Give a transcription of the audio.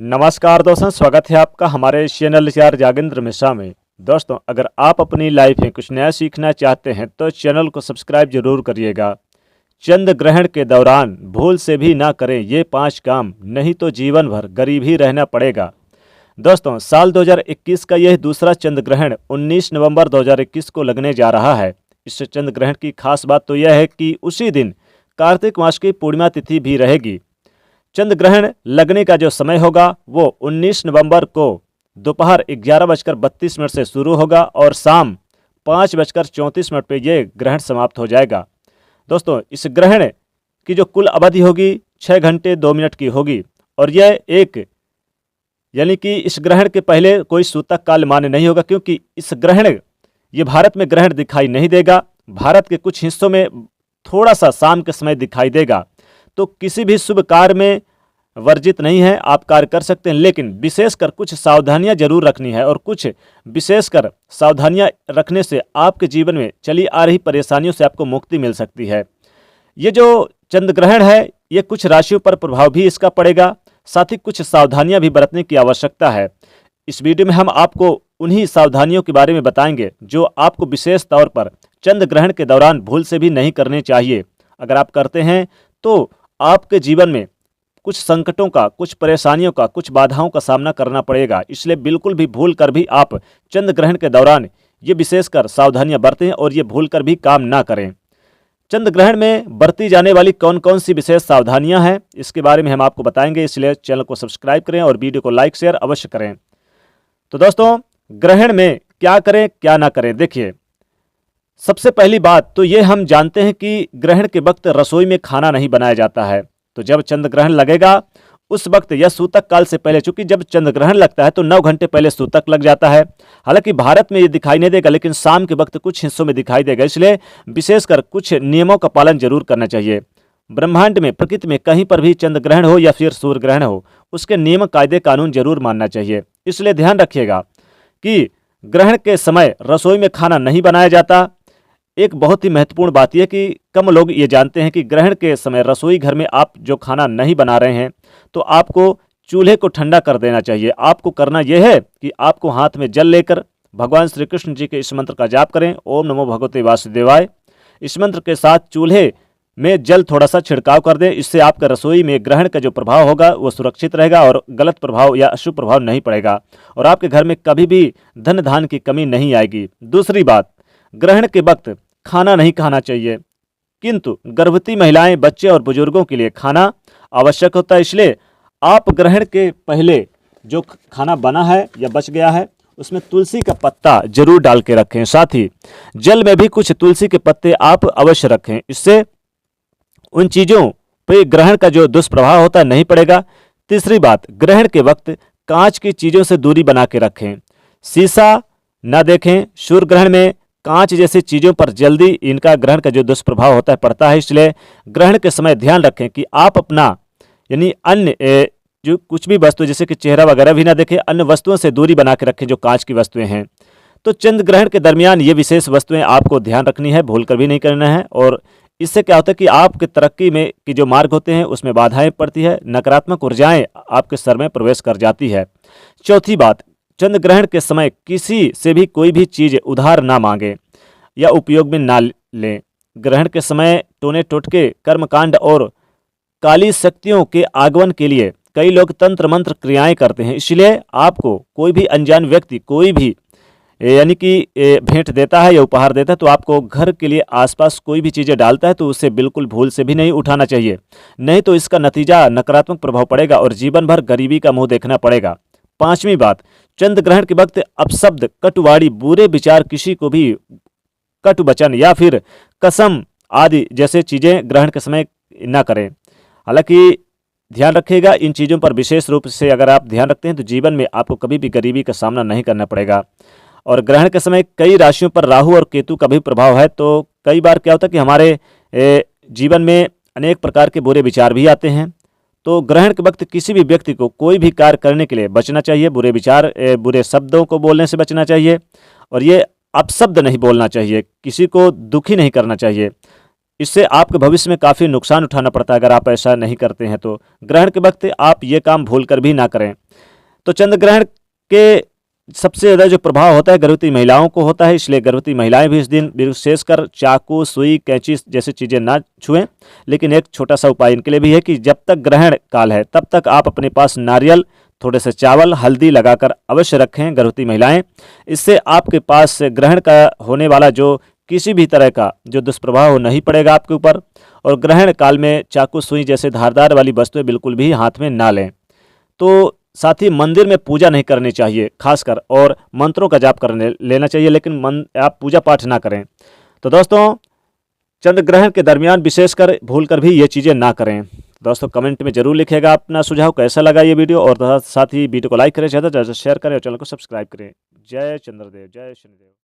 नमस्कार दोस्तों, स्वागत है आपका हमारे चैनल चार जागेंद्र मिश्रा में। दोस्तों, अगर आप अपनी लाइफ में कुछ नया सीखना चाहते हैं तो चैनल को सब्सक्राइब जरूर करिएगा। चंद्र ग्रहण के दौरान भूल से भी ना करें ये 5 काम, नहीं तो जीवन भर गरीब ही रहना पड़ेगा। दोस्तों, साल 2021 का यह दूसरा चंद्र ग्रहण 19 नवंबर 2021 को लगने जा रहा है। इस चंद्र ग्रहण की खास बात तो यह है कि उसी दिन कार्तिक मास की पूर्णिमा तिथि भी रहेगी। चंद्र ग्रहण लगने का जो समय होगा वो 19 नवंबर को दोपहर 11:32 से शुरू होगा और शाम 5:34 पर यह ग्रहण समाप्त हो जाएगा। दोस्तों, इस ग्रहण की जो कुल अवधि होगी 6 घंटे 2 मिनट की होगी और यह यानी कि इस ग्रहण के पहले कोई सूतक काल मान्य नहीं होगा, क्योंकि इस ग्रहण ये भारत में ग्रहण दिखाई नहीं देगा। भारत के कुछ हिस्सों में थोड़ा सा शाम के समय दिखाई देगा, तो किसी भी शुभ कार्य में वर्जित नहीं है, आप कार्य कर सकते हैं, लेकिन विशेषकर कुछ सावधानियां जरूर रखनी है और कुछ विशेषकर सावधानियां रखने से आपके जीवन में चली आ रही परेशानियों से आपको मुक्ति मिल सकती है। ये जो चंद्र ग्रहण है ये कुछ राशियों पर प्रभाव भी इसका पड़ेगा, साथ ही कुछ सावधानियां भी बरतने की आवश्यकता है। इस वीडियो में हम आपको उन्हीं सावधानियों के बारे में बताएंगे जो आपको विशेष तौर पर चंद्र ग्रहण के दौरान भूल से भी नहीं करने चाहिए। अगर आप करते हैं तो आपके जीवन में कुछ संकटों का, कुछ परेशानियों का, कुछ बाधाओं का सामना करना पड़ेगा। इसलिए बिल्कुल भी भूल कर भी आप चंद्र ग्रहण के दौरान ये विशेषकर सावधानियां बरतें और ये भूल कर भी काम ना करें। चंद्र ग्रहण में बरती जाने वाली कौन कौन सी विशेष सावधानियां हैं इसके बारे में हम आपको बताएंगे, इसलिए चैनल को सब्सक्राइब करें और वीडियो को लाइक शेयर अवश्य करें। तो दोस्तों, ग्रहण में क्या करें क्या ना करें, देखिए सबसे पहली बात तो ये हम जानते हैं कि ग्रहण के वक्त रसोई में खाना नहीं बनाया जाता है। तो जब चंद्र ग्रहण लगेगा उस वक्त यह सूतक काल से पहले, चूंकि जब चंद्र ग्रहण लगता है तो 9 घंटे पहले सूतक लग जाता है। हालांकि भारत में ये दिखाई नहीं देगा, लेकिन शाम के वक्त कुछ हिस्सों में दिखाई देगा, इसलिए विशेषकर कुछ नियमों का पालन जरूर करना चाहिए। ब्रह्मांड में, प्रकृति में कहीं पर भी चंद्र ग्रहण हो या फिर सूर्य ग्रहण हो, उसके नियम कायदे कानून जरूर मानना चाहिए। इसलिए ध्यान रखिएगा कि ग्रहण के समय रसोई में खाना नहीं बनाया जाता। एक बहुत ही महत्वपूर्ण बात यह कि कम लोग ये जानते हैं कि ग्रहण के समय रसोई घर में आप जो खाना नहीं बना रहे हैं तो आपको चूल्हे को ठंडा कर देना चाहिए। आपको करना यह है कि आपको हाथ में जल लेकर भगवान श्री कृष्ण जी के इस मंत्र का जाप करें, ओम नमो भगवते वासुदेवाय। इस मंत्र के साथ चूल्हे में जल थोड़ा सा छिड़काव कर दें। इससे आपका रसोई में ग्रहण का जो प्रभाव होगा वो सुरक्षित रहेगा और गलत प्रभाव या अशुभ प्रभाव नहीं पड़ेगा और आपके घर में कभी भी धन धान की कमी नहीं आएगी। दूसरी बात, ग्रहण के वक्त खाना नहीं खाना चाहिए, किंतु गर्भवती महिलाएं, बच्चे और बुजुर्गों के लिए खाना आवश्यक होता है। इसलिए आप ग्रहण के पहले जो खाना बना है या बच गया है उसमें तुलसी का पत्ता जरूर डाल के रखें। साथ ही जल में भी कुछ तुलसी के पत्ते आप अवश्य रखें। इससे उन चीज़ों पे ग्रहण का जो दुष्प्रभाव होता है नहीं पड़ेगा। तीसरी बात, ग्रहण के वक्त कांच की चीज़ों से दूरी बना के रखें। शीशा न देखें। सूर्य ग्रहण में कांच जैसी चीज़ों पर जल्दी इनका ग्रहण का जो दुष्प्रभाव होता है पड़ता है। इसलिए ग्रहण के समय ध्यान रखें कि आप अपना यानी अन्य जो कुछ भी वस्तु जैसे कि चेहरा वगैरह भी ना देखें, अन्य वस्तुओं से दूरी बना के रखें जो कांच की वस्तुएं हैं। तो चंद्र ग्रहण के दरमियान ये विशेष वस्तुएं आपको ध्यान रखनी है, भूल कर भी नहीं करना है। और इससे क्या होता है कि आपके तरक्की में की जो मार्ग होते हैं उसमें बाधाएं पड़ती है, नकारात्मक ऊर्जाएं आपके सर में प्रवेश कर जाती है। चौथी बात, चंद्र ग्रहण के समय किसी से भी कोई भी चीज़ उधार ना मांगे या उपयोग में ना लें। ग्रहण के समय टोने टोटके, कर्मकांड और काली शक्तियों के आगमन के लिए कई लोग तंत्र मंत्र क्रियाएं करते हैं। इसलिए आपको कोई भी अनजान व्यक्ति कोई भी यानी कि भेंट देता है या उपहार देता है तो आपको घर के लिए आसपास कोई भी चीज़ें डालता है तो उसे बिल्कुल भूल से भी नहीं उठाना चाहिए, नहीं तो इसका नतीजा नकारात्मक प्रभाव पड़ेगा और जीवन भर गरीबी का मुंह देखना पड़ेगा। पांचवी बात, चंद्र ग्रहण के वक्त अपशब्द, कटुवाणी, बुरे विचार, किसी को भी कटु वचन या फिर कसम आदि जैसे चीज़ें ग्रहण के समय न करें। हालांकि ध्यान रखिएगा इन चीज़ों पर विशेष रूप से अगर आप ध्यान रखते हैं तो जीवन में आपको कभी भी गरीबी का सामना नहीं करना पड़ेगा। और ग्रहण के समय कई राशियों पर राहु और केतु का भी प्रभाव है, तो कई बार क्या होता है कि हमारे जीवन में अनेक प्रकार के बुरे विचार भी आते हैं। तो ग्रहण के वक्त किसी भी व्यक्ति को कोई भी कार्य करने के लिए बचना चाहिए, बुरे विचार, बुरे शब्दों को बोलने से बचना चाहिए और ये अपशब्द नहीं बोलना चाहिए, किसी को दुखी नहीं करना चाहिए। इससे आपके भविष्य में काफ़ी नुकसान उठाना पड़ता है अगर आप ऐसा नहीं करते हैं तो। ग्रहण के वक्त आप ये काम भूल कर भी ना करें। तो चंद्र ग्रहण के सबसे ज़्यादा जो प्रभाव होता है गर्भवती महिलाओं को होता है, इसलिए गर्भवती महिलाएं भी इस दिन विशेषकर चाकू, सुई, कैंची जैसी चीज़ें ना छुएं। लेकिन एक छोटा सा उपाय इनके लिए भी है कि जब तक ग्रहण काल है तब तक आप अपने पास नारियल, थोड़े से चावल, हल्दी लगाकर अवश्य रखें गर्भवती महिलाएं। इससे आपके पास ग्रहण का होने वाला जो किसी भी तरह का जो दुष्प्रभाव नहीं पड़ेगा आपके ऊपर। और ग्रहण काल में चाकू, सुई जैसे धारदार वाली वस्तुएं बिल्कुल भी हाथ में ना लें। तो साथ ही मंदिर में पूजा नहीं करनी चाहिए खासकर, और मंत्रों का जाप करने लेना चाहिए, लेकिन आप पूजा पाठ ना करें। तो दोस्तों, चंद्र ग्रहण के दरमियान विशेषकर भूलकर भी ये चीज़ें ना करें। दोस्तों, कमेंट में जरूर लिखिएगा अपना सुझाव कैसा लगा ये वीडियो, और साथ ही वीडियो को लाइक करें, ज़्यादा से ज़्यादा शेयर करें और चैनल को सब्सक्राइब करें। जय चंद्रदेव, जय शनिदेव।